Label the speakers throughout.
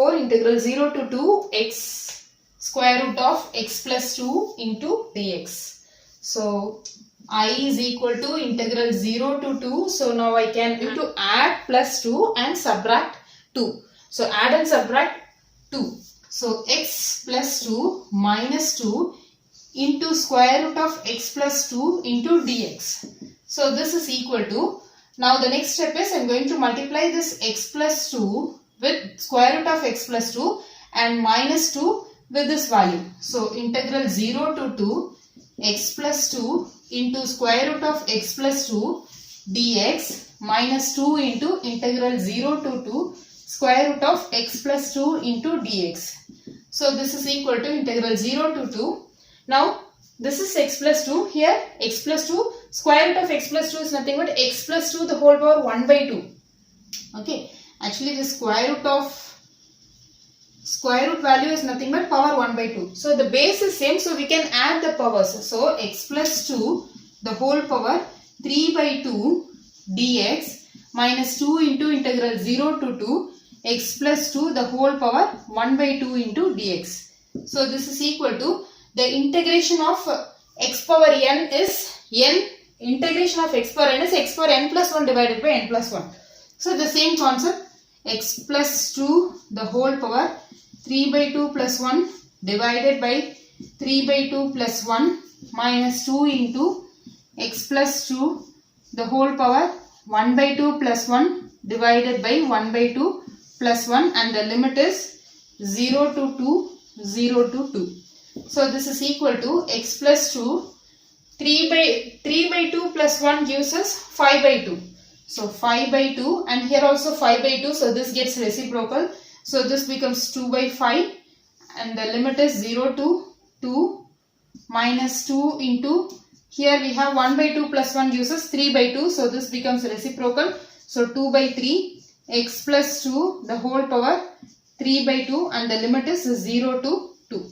Speaker 1: 4 integral 0 to 2 x square root of x plus 2 into dx. So I is equal to integral 0 to 2. So now I can to add plus 2 and subtract 2. So add and subtract 2. So x plus 2 minus 2 into square root of x plus 2 into dx. So this is equal to, now the next step is I am going to multiply this x plus 2 with square root of x plus 2 and minus 2 with this value. So integral 0 to 2 x plus 2 into square root of x plus 2 dx minus 2 into integral 0 to 2 square root of x plus 2 into dx. So this is equal to integral 0 to 2. Now this is x plus 2. Here x plus 2 square root of x plus 2 is nothing but x plus 2 the whole power 1 by 2. Okay. Actually the square root value is nothing but power 1 by 2. So the base is same, so we can add the powers. So x plus 2 the whole power 3 by 2 dx minus 2 into integral 0 to 2 x plus 2 the whole power 1 by 2 into dx. So this is equal to the integration of x power n is n, integration of x power n is x power n plus 1 divided by n plus 1. So the same concept, x plus 2 the whole power 3 by 2 plus 1 divided by 3 by 2 plus 1 minus 2 into x plus 2 the whole power 1 by 2 plus 1 divided by 1 by 2 plus 1, and the limit is 0 to 2, 0 to 2. So this is equal to x plus 2, 3 by 2 plus 1 gives us 5 by 2. So 5 by 2, and here also 5 by 2, so this gets reciprocal. So this becomes 2 by 5, and the limit is 0 to 2 minus 2 into, here we have 1 by 2 plus 1 gives us 3 by 2, so this becomes reciprocal. So 2 by 3 x plus 2 the whole power 3 by 2, and the limit is 0 to 2.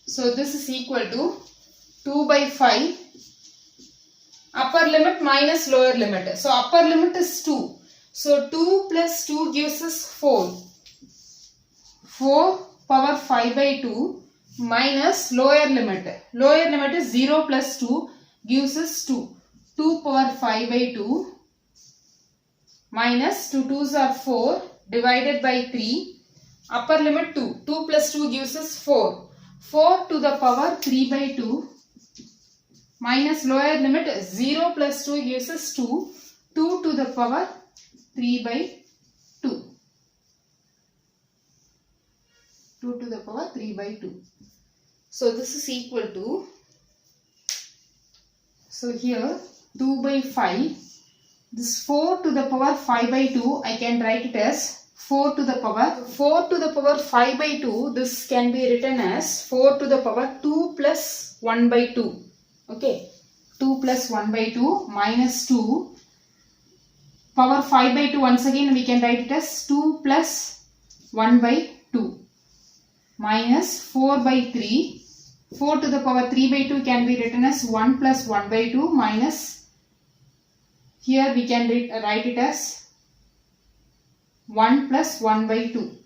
Speaker 1: So this is equal to 2 by 5 upper limit minus lower limit. So upper limit is 2. So 2 plus 2 gives us 4. 4 power 5 by 2 minus lower limit. Lower limit is 0 plus 2 gives us 2. 2 power 5 by 2 minus 2 2s are 4 divided by 3. Upper limit 2. 2 plus 2 gives us 4. 4 to the power 3 by 2 minus lower limit 0 plus 2 gives us 2. 2 to the power 3 by 2. 2 to the power 3 by 2. So this is equal to, so here 2 by 5. This 4 to the power 5 by 2, I can write it as 4 to the power 5 by 2. This can be written as 4 to the power 2 plus 1 by 2. Okay. 2 plus 1 by 2 minus 2. Power 5 by 2, once again we can write it as 2 plus 1 by 2 minus 4 by 3. 4 to the power 3 by 2 can be written as 1 plus 1 by 2 minus, here we can write it as 1 plus 1 by 2.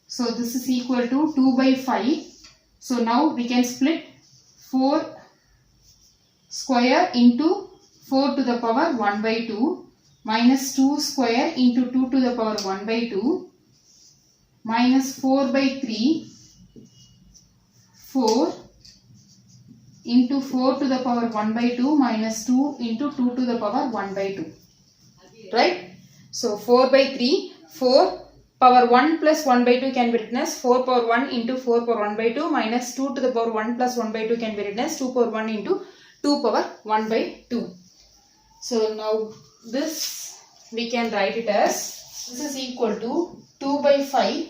Speaker 1: So this is equal to 2 by 5. So now we can split 4 square into 4 to the power 1 by 2 minus 2 square into 2 to the power 1 by 2 minus 4 by 3, 4 into 4 to the power 1 by 2 minus 2 into 2 to the power 1 by 2. Right? So 4 by 3, 4 power 1 plus 1 by 2 can be written as 4 power 1 into 4 power 1 by 2 minus 2 to the power 1 plus 1 by 2 can be written as 2 power 1 into 2 power 1 by 2. So now this we can write it as, this is equal to 2 by 5.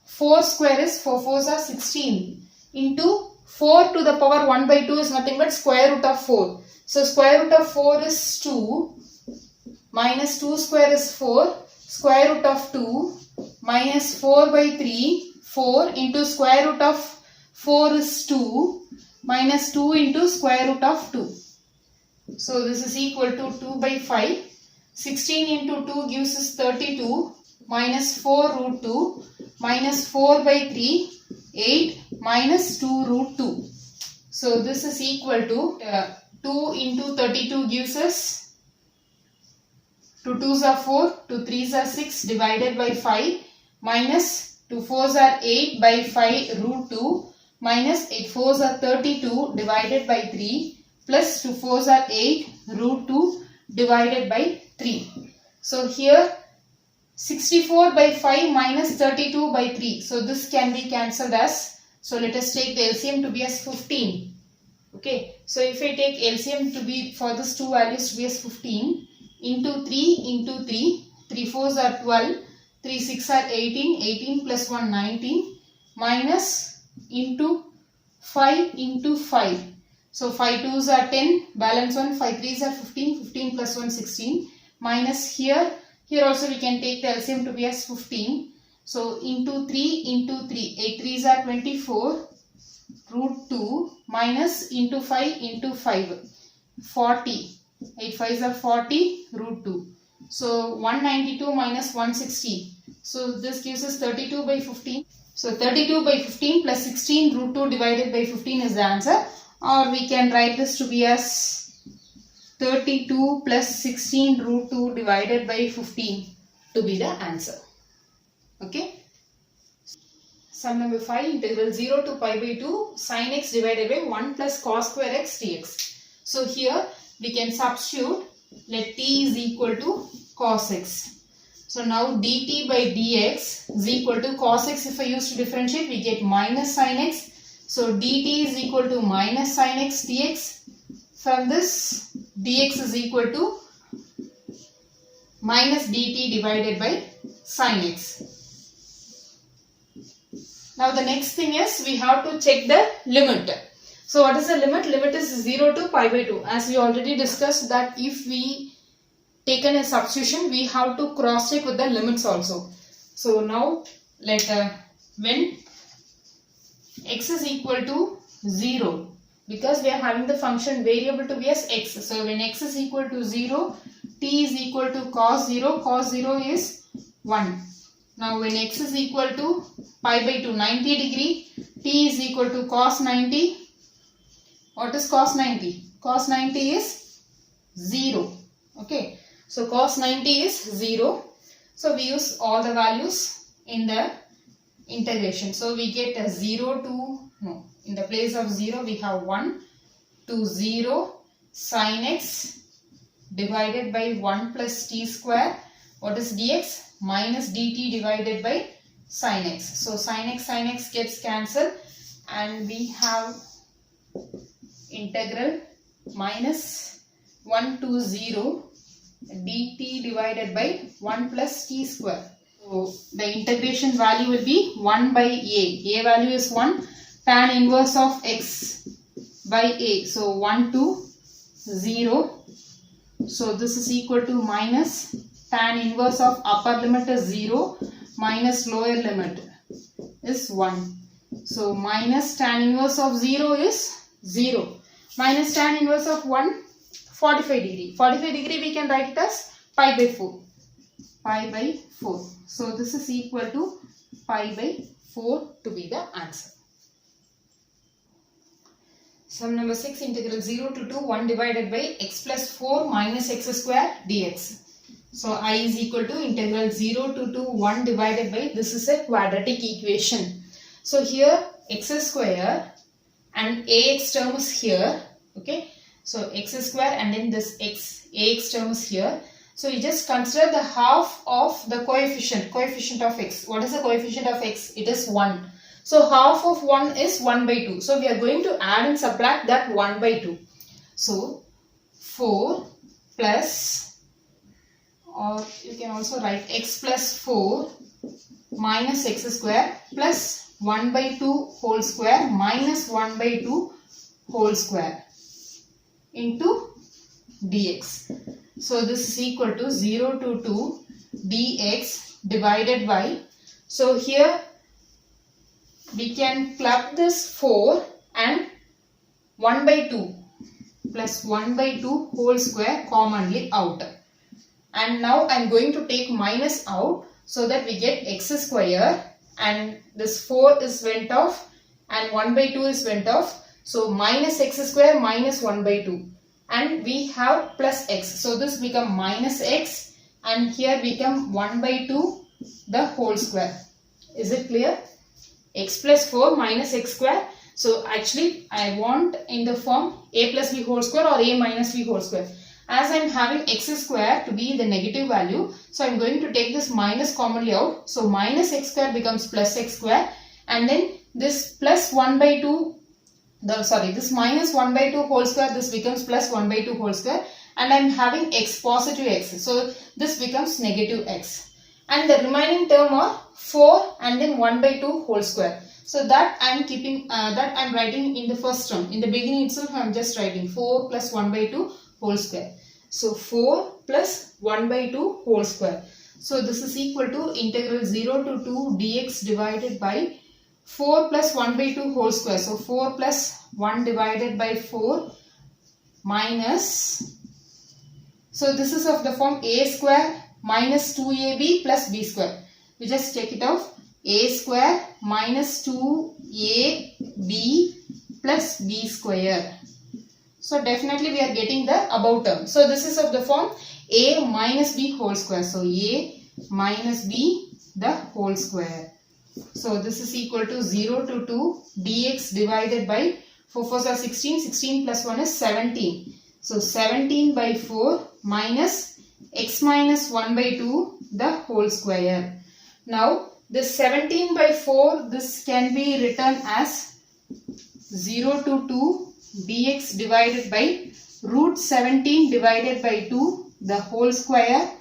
Speaker 1: 4 square is 4 4s are 16 into 4 to the power 1 by 2 is nothing but square root of 4. So square root of 4 is 2 minus 2 square is 4, square root of 2 minus 4 by 3, 4 into square root of 4 is 2 minus 2 into square root of 2. So this is equal to 2 by 5. 16 into 2 gives us 32 minus 4 root 2 minus 4 by 3, 8 minus 2 root 2. So this is equal to 2 into 32 gives us 2 2s are 4, 2 3s are 6 divided by 5 minus 2 4s are 8 by 5 root 2 minus 8 4s are 32 divided by 3 plus 2 4s are 8 root 2 divided by 3. So here 64 by 5 minus 32 by 3. So this can be cancelled as, so let us take the LCM to be as 15. Okay, so if I take LCM to be for this two values to be as 15 into 3 into 3, 3 4s are 12, 3 6 are 18, 18 plus 1 19 minus into 5 into 5. So 5 2s are 10, balance 1, 5 3s are 15, 15 plus 1 16 minus here also we can take the LCM to be as 15. So into 3 into 3, 8 3s are 24 root 2 minus into 5 into 5, 40, 8 5s are 40 root 2. So 192 minus 160. So this gives us 32 by 15. So 32 by 15 plus 16 root 2 divided by 15 is the answer. Or we can write this to be as 32 plus 16 root 2 divided by 15 to be the answer. Okay. Sum number 5, integral 0 to pi by 2 sin x divided by 1 plus cos square x dx. So here we can substitute, let t is equal to cos x. So now dt by dx is equal to cos x. If I use to differentiate, we get minus sin x. So dt is equal to minus sin x dx. From this, dx is equal to minus dt divided by sin x. Now the next thing is we have to check the limit. So what is the limit? Limit is 0 to pi by 2. As we already discussed that if we taken a substitution, we have to cross check with the limits also. So now let when x is equal to 0, because we are having the function variable to be as x. So when x is equal to 0, t is equal to cos 0. Cos 0 is 1. Now when x is equal to pi by 2, 90 degree, t is equal to cos 90. What is cos 90? Cos 90 is 0. Okay. So cos 90 is 0. So we use all the values in the integration. So we get a 0 to, no, in the place of 0 we have 1 to 0 sin x divided by 1 plus t square. What is dx? Minus dt divided by sin x. So sin x gets cancelled and we have integral minus 1 to 0 dt divided by 1 plus t square. So the integration value will be 1 by a. A value is 1. Tan inverse of x by a. So 1 to 0. So this is equal to minus tan inverse of upper limit is 0 minus lower limit is 1. So minus tan inverse of 0 is 0. Minus tan inverse of 1, 45 degree. 45 degree we can write it as pi by 4. Pi by 4. So this is equal to pi by 4 to be the answer. Sum number 6, integral 0 to 2 1 divided by x plus 4 minus x square dx. So I is equal to integral 0 to 2 1 divided by, this is a quadratic equation. So here x square and ax term is here. Okay. So x square and then this ax term is here. So you just consider the half of the coefficient of x. What is the coefficient of x? It is 1. So half of 1 is 1 by 2. So we are going to add and subtract that 1 by 2. So 4 plus, or you can also write x plus 4 minus x square plus 1 by 2 whole square minus 1 by 2 whole square into dx. So this is equal to 0 to 2 dx divided by, so here we can club this 4 and 1 by 2 plus 1 by 2 whole square commonly out. And now I am going to take minus out. so that we get x square, and this 4 is went off and 1 by 2 is went off. So minus x square minus 1 by 2, and we have plus x. So this become minus x, and here become 1 by 2 the whole square. Is it clear? X plus 4 minus x square. So actually I want in the form a plus b whole square or a minus b whole square. As I am having x square to be the negative value, so I am going to take this minus commonly out. So minus x square becomes plus x square, and then this plus 1 by 2, this minus 1 by 2 whole square, this becomes plus 1 by 2 whole square, and I am having x, positive x. So this becomes negative x. And the remaining term are 4 and then 1 by 2 whole square. So that I am keeping, that I am writing in the first term. In the beginning itself I am just writing 4 plus 1 by 2 whole square. So 4 plus 1 by 2 whole square. So this is equal to integral 0 to 2 dx divided by 4 plus 1 by 2 whole square. So 4 plus 1 divided by 4 minus, so this is of the form a square minus 2ab plus b square. We just take it off. A square minus 2ab plus b square. So definitely we are getting the above term. So this is of the form a minus b whole square. So a minus b the whole square. So this is equal to 0 to 2 dx divided by 4 4s are 16. 16 plus 1 is 17. So 17 by 4 minus x minus 1 by 2 the whole square. Now this 17 by 4, this can be written as 0 to 2 dx divided by root 17 divided by 2 the whole square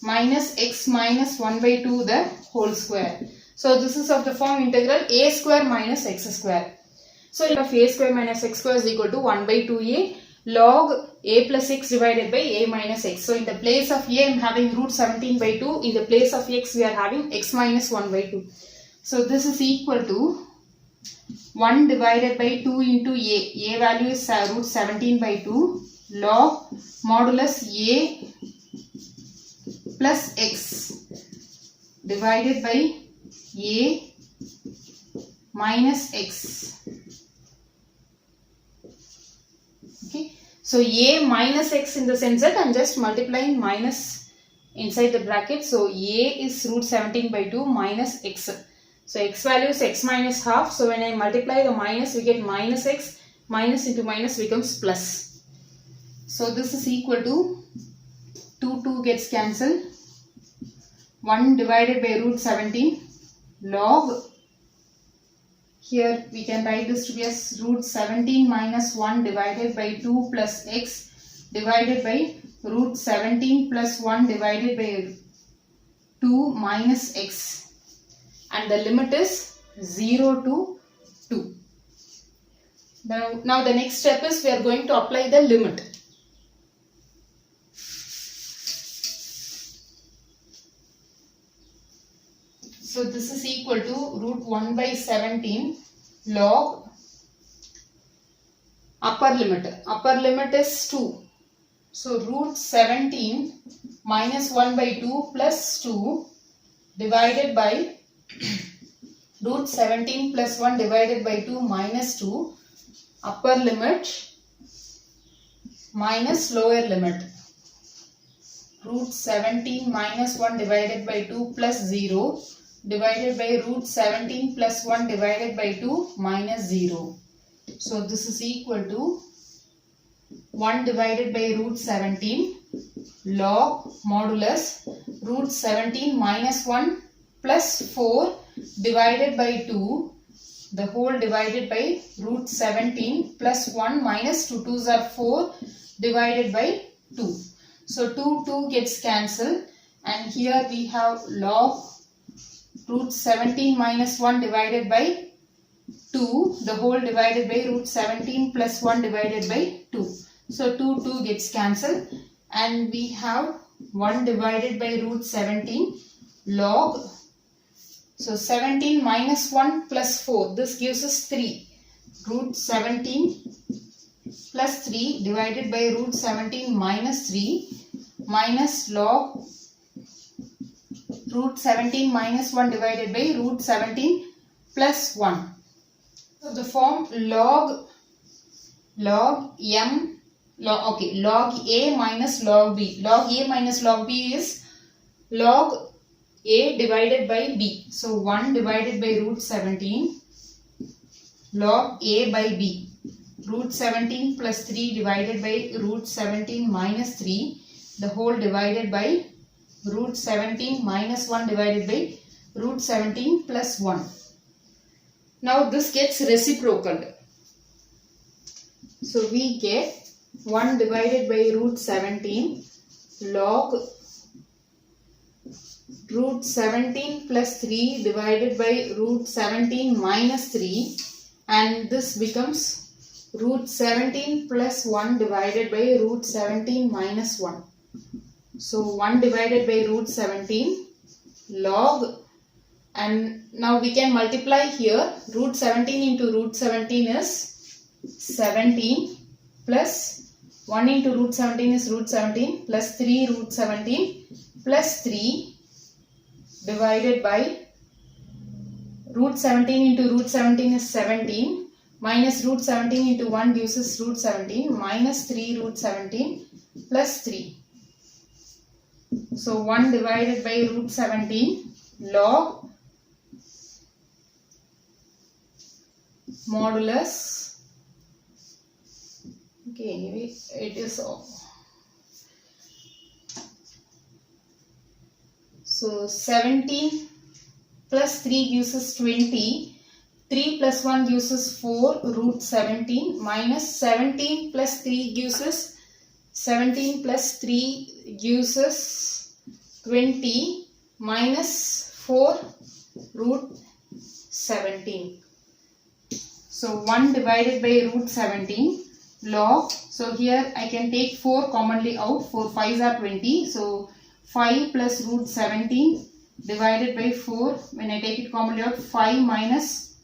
Speaker 1: minus x minus 1 by 2 the whole square. So this is of the form integral a square minus x square. So of a square minus x square is equal to 1 by 2a log a plus x divided by a minus x. So in the place of a I am having root 17 by 2. In the place of x we are having x minus 1 by 2. So this is equal to 1 divided by 2 into a. A value is root 17 by 2 log modulus a plus x divided by a minus x. Okay. So a minus x in the sense that I am just multiplying minus inside the bracket. So a is root 17 by 2 minus x. So x value is x minus half. So when I multiply the minus, we get minus x. Minus into minus becomes plus. So this is equal to 2 gets cancelled. 1 divided by root 17 log. Here we can write this to be as root 17 minus 1 divided by 2 plus x divided by root 17 plus 1 divided by 2 minus x. And the limit is 0 to 2. Now the next step is we are going to apply the limit. So this is equal to root 1 by 17 log upper limit. Upper limit is 2. So root 17 minus 1 by 2 plus 2 divided by root 17 plus 1 divided by 2 minus 2, upper limit minus lower limit. Root 17 minus 1 divided by 2 plus 0 divided by root 17 plus 1 divided by 2 minus 0. So this is equal to 1 divided by root 17 log modulus root 17 minus 1 plus 4 divided by 2 the whole divided by root 17 plus 1 minus 2 2s are 4 divided by 2. So 2 gets cancelled, and here we have log root 17 minus 1 divided by 2 the whole divided by root 17 plus 1 divided by 2. So 2 gets cancelled, and we have 1 divided by root 17 log. So 17 minus 1 plus 4, this gives us 3. Root 17 plus 3 divided by root 17 minus 3 minus log root 17 minus 1 divided by root 17 plus 1. So the form log A minus log B. Log A minus log B is log A divided by B. So 1 divided by root 17 log A by B. Root 17 plus 3 divided by root 17 minus 3. The whole divided by root 17 minus 1 divided by root 17 plus 1. Now this gets reciprocal. So we get 1 divided by root 17 log root 17 plus 3 divided by root 17 minus 3, and this becomes root 17 plus 1 divided by root 17 minus 1. So 1 divided by root 17 log, and now we can multiply here. Root 17 into root 17 is 17 plus 1 into root 17 is root 17 plus 3 root 17 plus 3 divided by root 17 into root 17 is 17 minus root 17 into 1 gives us root 17 minus 3 root 17 plus 3. So 1 divided by root 17 log modulus, okay, anyway it is all. So 17 plus 3 gives us 20, 3 plus 1 gives us 4 root 17 minus 17 plus 3 gives us 17 plus 3 gives us 20 minus 4 root 17. So 1 divided by root 17 log, so here I can take 4 commonly out, 4 5s are 20, so 5 plus root 17 divided by 4, when I take it commonly out, 5 minus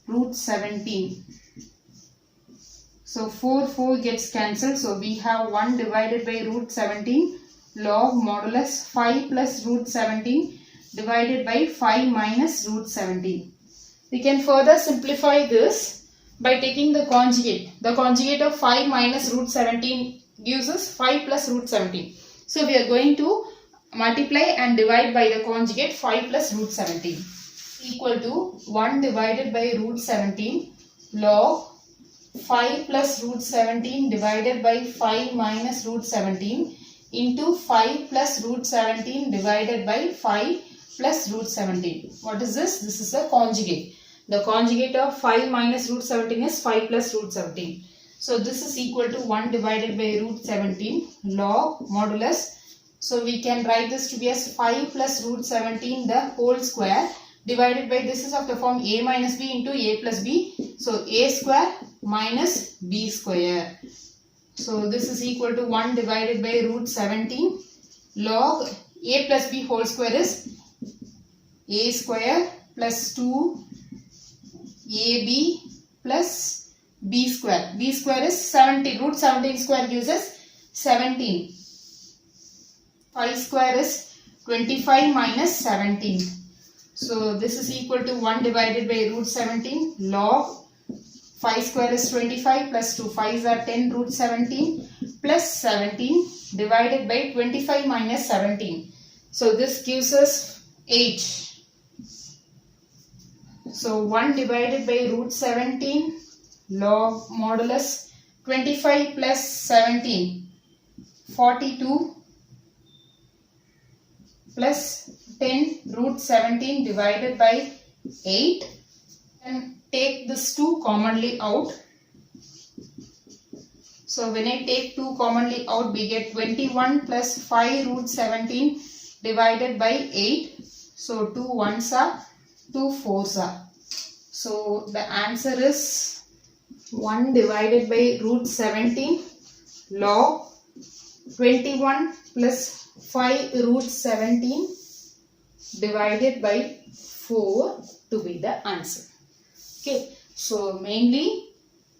Speaker 1: root 17. So 4 gets cancelled, so we have 1 divided by root 17 log modulus 5 plus root 17 divided by 5 minus root 17. We can further simplify this by taking the conjugate. The conjugate of 5 minus root 17 gives us 5 plus root 17. So we are going to multiply and divide by the conjugate 5 plus root 17 equal to 1 divided by root 17 log 5 plus root 17 divided by 5 minus root 17 into 5 plus root 17 divided by 5 plus root 17. What is this? This is the conjugate. The conjugate of 5 minus root 17 is 5 plus root 17. So this is equal to 1 divided by root 17 log modulus. So we can write this to be as 5 plus root 17 the whole square divided by, this is of the form a minus b into a plus b. So a square minus b square. So this is equal to 1 divided by root 17 log a plus b whole square is a square plus 2 ab plus b square. B square is 17. Root 17 square gives us 17. 5 square is 25 minus 17. So this is equal to 1 divided by root 17 log 5 square is 25 plus 2 5s are 10 root 17 plus 17 divided by 25 minus 17. So this gives us 8. So 1 divided by root 17 log modulus 25 plus 17 42 plus 10 root 17 divided by 8, and take this 2 commonly out. So when I take 2 commonly out, we get 21 plus 5 root 17 divided by 8. So 2 1s are, 2 4s are. So the answer is 1 divided by root 17 log 21 plus 5 root 17 divided by 4 to be the answer. Okay, so mainly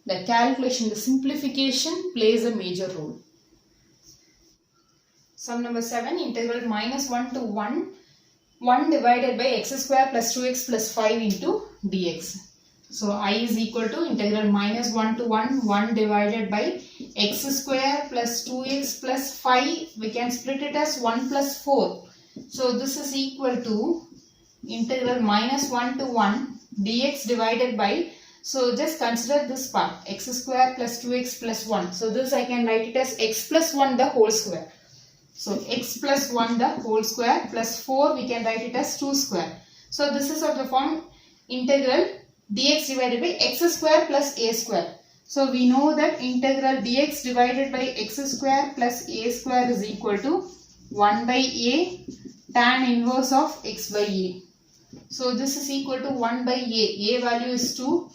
Speaker 1: the calculation, the simplification plays a major role. Sum number 7, integral minus 1 to 1 1 divided by x square plus 2x plus 5 into dx. So I is equal to integral minus 1 to 1 divided by x square plus 2x plus 5. We can split it as 1 plus 4. So this is equal to integral minus 1 to 1 dx divided by, so just consider this part, x square plus 2x plus 1. So this I can write it as x plus 1 the whole square. So x plus 1 the whole square plus 4 we can write it as 2 square. So this is of the form integral dx divided by x square plus a square. So we know that integral dx divided by x square plus a square is equal to 1 by a tan inverse of x by a. So this is equal to 1 by a value is 2,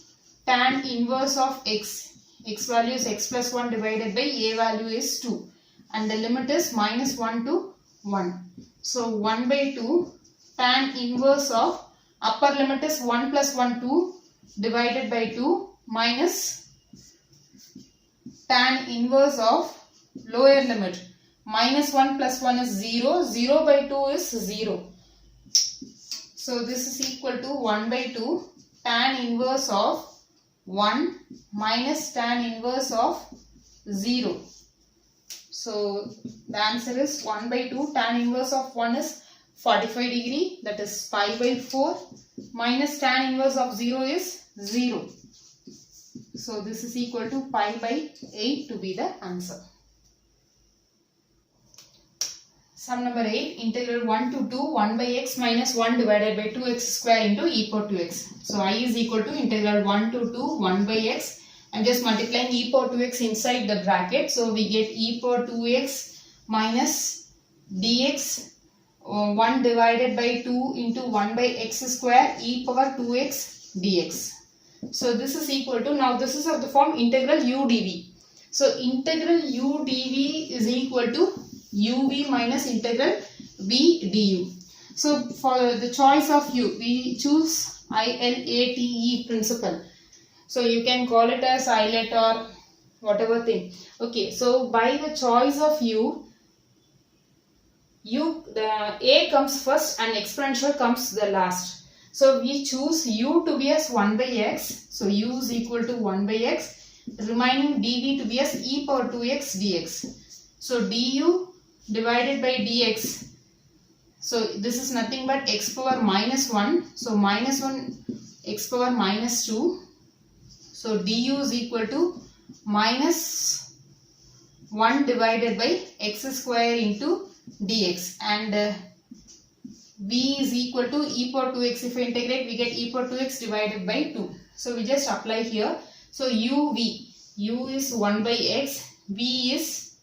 Speaker 1: tan inverse of x value is x plus 1 divided by a value is 2, and the limit is minus 1 to 1. So 1 by 2 tan inverse of upper limit is 1 plus 1 2 divided by 2 minus tan inverse of lower limit, minus 1 plus 1 is 0, 0 by 2 is 0. So this is equal to 1 by 2 tan inverse of 1 minus tan inverse of 0. So the answer is 1 by 2 tan inverse of 1 is 45 degree, that is pi by 4, minus tan inverse of 0 is 0. So this is equal to pi by 8 to be the answer. Sum number 8, integral 1 to 2 1 by x minus 1 divided by 2x square into e power 2x. So I is equal to integral 1 to 2 1 by x. I am just multiplying e power 2x inside the bracket. So we get e power 2x minus dx 1 divided by 2 into 1 by x square e power 2x dx. So this is equal to, now this is of the form integral u dv. So integral u dv is equal to uv minus integral v du. So for the choice of u, we choose ILATE principle. So you can call it as ILAT or whatever thing. Okay, so by the choice of u, the a comes first and exponential comes the last. So we choose u to be as 1 by x. So u is equal to 1 by x. Remaining dv to be as e power 2x dx. So du divided by dx. So this is nothing but x power minus 1. So minus 1 x power minus 2. So du is equal to minus 1 divided by x square into dx, and v is equal to e power 2x. If we integrate, we get e power 2x divided by 2. So we just apply here. So u is 1 by x, v is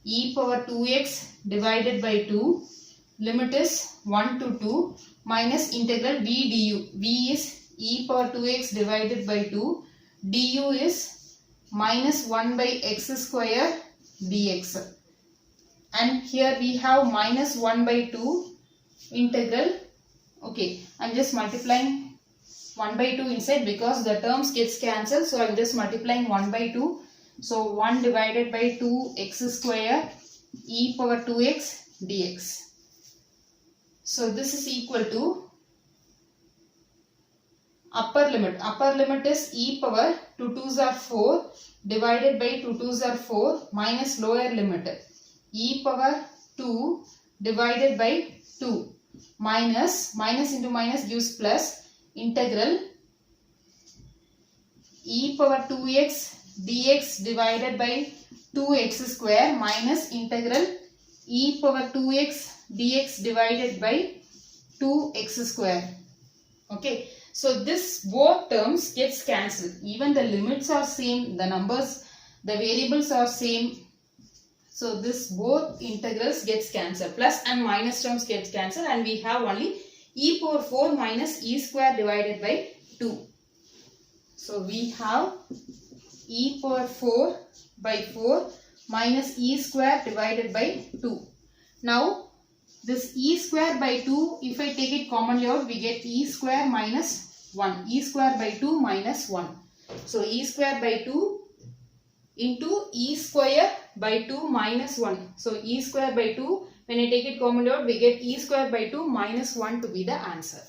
Speaker 1: e power 2x divided by 2, limit is 1 to 2, minus integral v du. v is e power 2x divided by 2, du is minus 1 by x square dx. And here we have minus 1 by 2 integral. Okay, I am just multiplying 1 by 2 inside because the terms gets cancelled. So I am just multiplying 1 by 2. So 1 divided by 2 x square e power 2x dx. So this is equal to upper limit. Upper limit is e power 2 2s are 4 divided by 2 2s are 4 minus lower limit e power 2 divided by 2 minus into minus gives plus integral e power 2x dx divided by 2x square minus integral e power 2x dx divided by 2x square. Okay, so this both terms gets cancelled. Even the limits are same, the numbers, the variables are same. So this both integrals gets cancelled. Plus and minus terms gets cancelled, and we have only e power 4 minus e square divided by 2. So we have e power 4 by 4 minus e square divided by 2. Now this e square by 2, if I take it commonly out, we get e square minus 1. E square by 2 minus 1. So e square by 2 into e square by 2 minus 1. So e square by 2 When I take it commonly out, we get e square by 2 minus 1 to be the answer.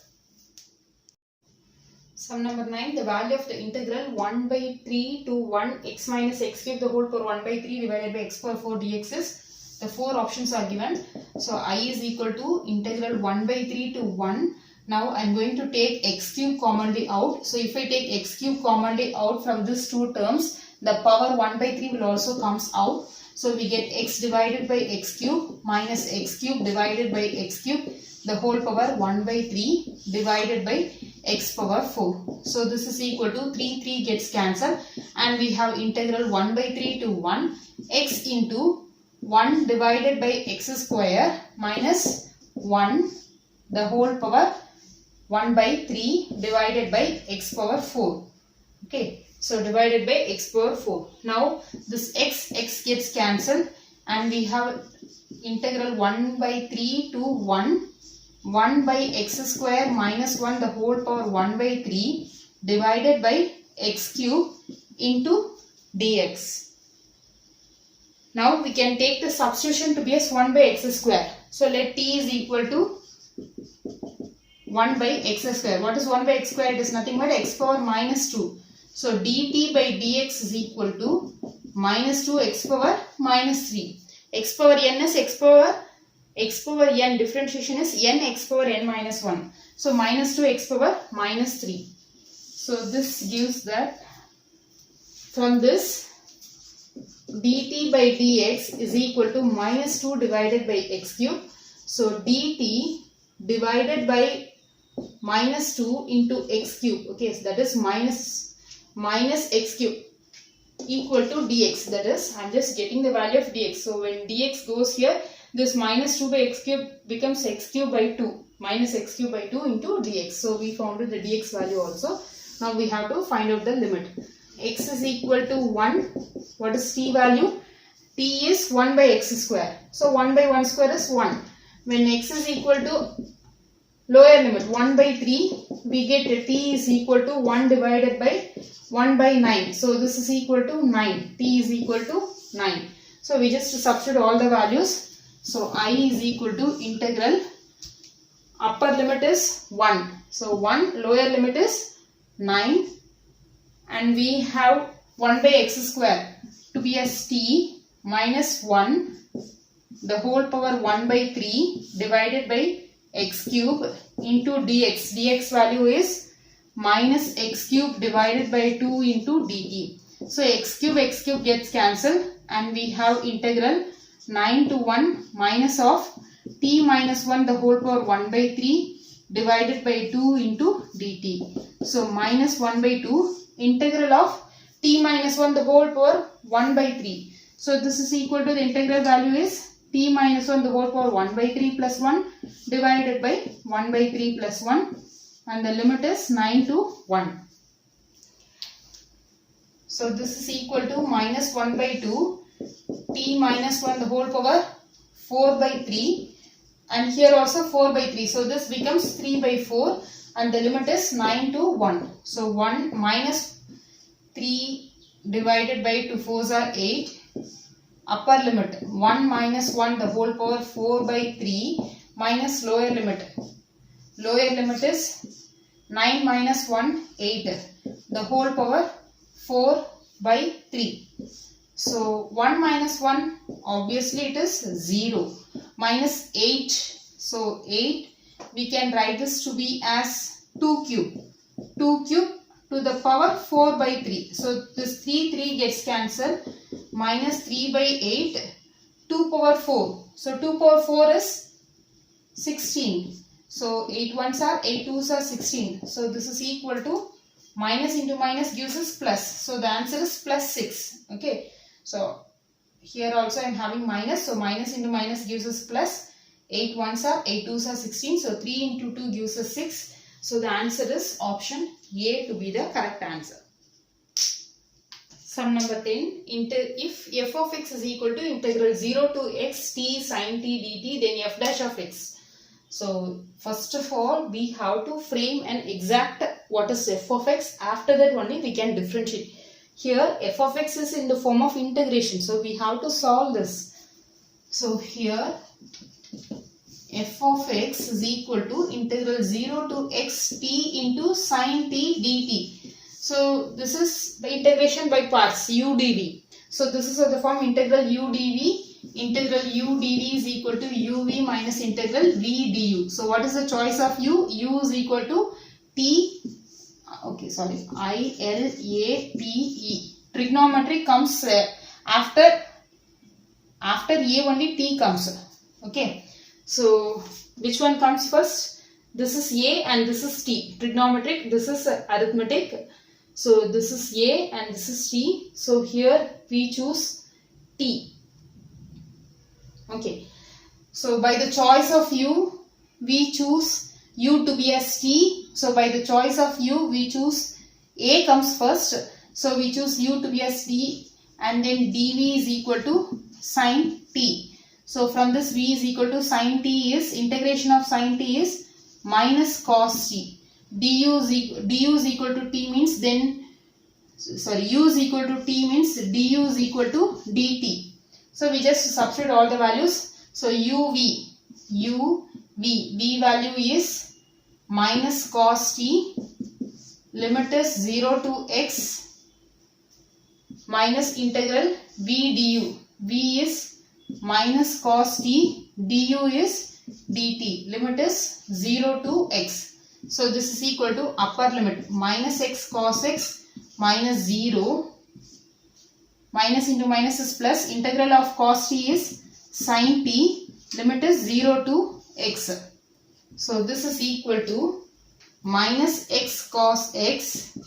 Speaker 1: Sum number 9, the value of the integral 1 by 3 to 1 x minus x cube the whole power 1 by 3 divided by x power 4 dx is, the four options are given. So I is equal to integral 1 by 3 to 1. Now I am going to take x cube commonly out. So if I take x cube commonly out from these two terms, the power 1 by 3 will also comes out. So we get x divided by x cube minus x cube divided by x cube the whole power 1 by 3 divided by x power 4. So this is equal to 3 gets cancelled and we have integral 1 by 3 to 1 x into 1 divided by x square minus 1 the whole power 1 by 3 divided by x power 4. Okay. So divided by x power 4. Now this x gets cancelled and we have integral 1 by 3 to 1 by x square minus 1 the whole power 1 by 3 divided by x cube into dx. Now we can take the substitution to be as 1 by x square. So let t is equal to 1 by x square. What is 1 by x square? It is nothing but x power minus 2. So dt by dx is equal to minus 2 x power minus 3. X power n is x power n, differentiation is n x power n minus 1. So minus 2 x power minus 3. So this gives that from this dt by dx is equal to minus 2 divided by x cube. So dt divided by minus 2 into x cube. Okay, so that is minus x cube equal to dx. That is, I am just getting the value of dx. So when dx goes here, this minus 2 by x cube becomes x cube by 2. Minus x cube by 2 into dx. So we found the dx value also. Now we have to find out the limit. X is equal to 1. What is t value? T is 1 by x square. So 1 by 1 square is 1. When x is equal to lower limit 1 by 3, we get t is equal to 1 divided by 1 by 9. So this is equal to 9. T is equal to 9. So we just substitute all the values. So I is equal to integral upper limit is 1. So 1, lower limit is 9. And we have 1 by x square to be as t minus 1 the whole power 1 by 3 divided by x cube into dx. Dx value is minus x cube divided by 2 into dt. So x cube gets cancelled and we have integral 9 to 1 minus of t minus 1 the whole power 1 by 3 divided by 2 into dt. So minus 1 by 2 integral of t minus 1 the whole power 1 by 3. So this is equal to the integral value is t minus 1 the whole power 1 by 3 plus 1 divided by 1 by 3 plus 1 and the limit is 9 to 1. So this is equal to minus 1 by 2 t minus 1 the whole power 4 by 3 and here also 4 by 3. So this becomes 3 by 4 and the limit is 9 to 1. So 1 minus 3 divided by 2 4s are 8. Upper limit 1 minus 1 the whole power 4 by 3 minus lower limit. Lower limit is 9 minus 1 8 the whole power 4 by 3. So 1 minus 1 obviously it is 0 minus 8. So 8 we can write this to be as 2 cube. 2 cube to the power 4 by 3. So this 3 gets cancelled. Minus 3 by 8, 2 power 4. So 2 power 4 is 16. So 8 ones are 8 twos are 16. So this is equal to minus into minus gives us plus. So the answer is plus 6. Okay. So here also I am having minus. So minus into minus gives us plus. 8 ones are 8 twos are 16. So 3 into 2 gives us 6. So the answer is option A to be the correct answer. Sum number 10. If f of x is equal to integral 0 to x t sin t dt, then f dash of x. So first of all we have to frame an exact what is f of x. After that only we can differentiate. Here f of x is in the form of integration. So we have to solve this. So here f of x is equal to integral 0 to x t into sine t dt. So this is the integration by parts, u dv. So this is of the form integral u dv. Integral u dv is equal to uv minus integral v du. So what is the choice of u? U is equal to t, okay, sorry, I L A P E. Trigonometry comes after A only t comes. Okay. So which one comes first? This is A and this is t. Trigonometric, this is arithmetic. So this is A and this is t. So here we choose t. Okay. So by the choice of u, we choose u to be as t. So by the choice of u, we choose A comes first. So we choose u to be as t, and then dv is equal to sine t. So from this v is equal to sine t is, integration of sine t is minus cos t. Du is equal to t means then, sorry, u is equal to t means du is equal to dt. So we just substitute all the values. So v value is minus cos t, limit is 0 to x minus integral v du. V is minus cos t, du is dt, limit is 0 to x. So this is equal to upper limit minus x cos x minus 0, minus into minus is plus, integral of cos t is sin t, limit is 0 to x. So this is equal to minus x cos x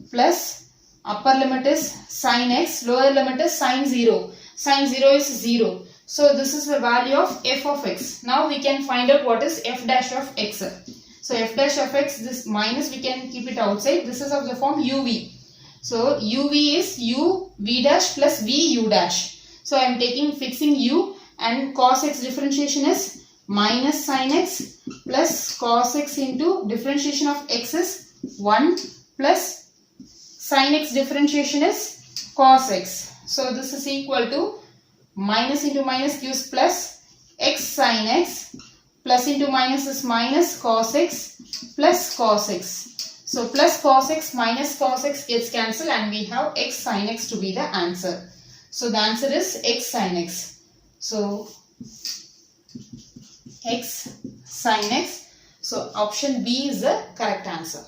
Speaker 1: plus upper limit is sin x, lower limit is sin 0. Sin 0 is 0. So this is the value of f of x. Now we can find out what is f dash of x. So f dash of x, this minus we can keep it outside. This is of the form uv. So uv is u v dash plus v u dash. So I am fixing u, and cos x differentiation is minus sin x plus cos x into differentiation of x is 1 plus sin x differentiation is cos x. So this is equal to minus into minus gives plus x sin x, plus into minus is minus cos x plus cos x. So plus cos x minus cos x gets cancelled, and we have x sin x to be the answer. So the answer is x sin x. So x sin x. So option B is the correct answer.